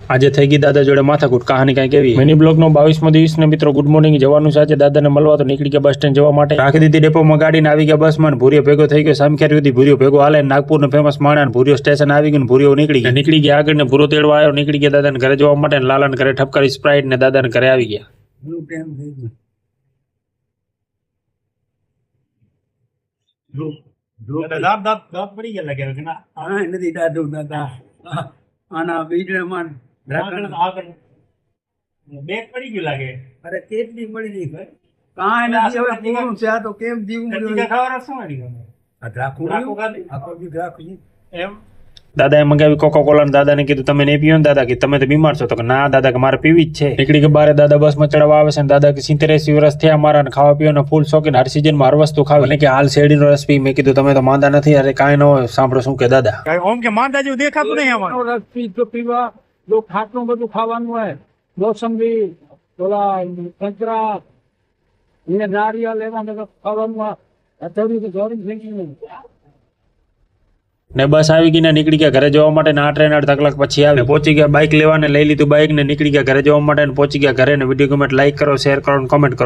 આજે થઈ ગઈ દાદા જોડે માથાકૂટ, કહાની કઈ કેવી। મિની બ્લોગ નો 22મો દિવસ ને મિત્રો ગુડ મોર્નિંગ જવાનું છે। દાદાને મળવા તો નીકળી ગયા બસ સ્ટેન્ડ જવા માટે। રાખી દીધી ડેપોમાં ગાડીને આવી ગયા બસમાં। ભૂરિયો ભેગો થઈ ગયો સામખેરી સુધી, ભૂરિયો ભેગો હાલે નાગપુર નો ફેમસ માણા, ભૂરિયો સ્ટેશન આવી ગયું, ભૂરિયો નીકળી ગયા આગળ ને ભૂરો તેડવા આવ્યો, નીકળી ગયા દાદાને ઘરે જવા માટે। લાલાને ઘરે ઠપકારી સ્પ્રાઇટ ને દાદાને ઘરે આવી ગયા। પડી ગયા લાગે નથી દાદુ દાદા આના બીજમાં બેગ પડી ગયું લાગે। અરે કેટલી પડી ગઈ ભાઈ, કાંઈ નથી હવે પૂરું છે આ તો કેમ જીવું એમ। દાદાએ મંગાવી કોકા કોલા ને દાદાને કીધું તમે નહીં પીવો ને દાદા, કે તમે તો બીમાર છો? તો કે ના દાદા કે મારે પીવી જ છે। નીકળી કે બારે દાદા બસમાં ચડવા આવે છે, દાદા કે 87 વર્ષ થયા મારા, ખાવા પીવાનો ફૂલ શોખીન, હર સિઝનમાં હર વસ્તુ ખાવે, કે હાલ શેરડીનો રસ પી। મેં કીધું તમે તો માંદા નથી, અરે કાંઈ ન હોય, સાંભળો શું કે દાદા ઓમ કે માંદા જેવું દેખાતું નહીં અમારું। રસ પીવા જો ખાટનું બધું ખાવાનું હોય, મોસંબી ઓલા સંતરા એને નારિયેળ એમાં ખાવાનું હોય, અથડી તો જોડી થઈ ગયું ને બસ આવી ગઈ ને નીકળી ગયા ઘરે જવા માટે। આ ટ્રેન 8 કલાક પછી આવી, પહોંચી ગયા, બાઇક લેવાને લઈ લીધું બાઇક ને નીકળી ગયા ઘરે જવા માટે, પહોંચી ગયા ઘરે। ને વિડીયો ગમે લાઈક કરો, શેર કરો, કમેન્ટ કરો।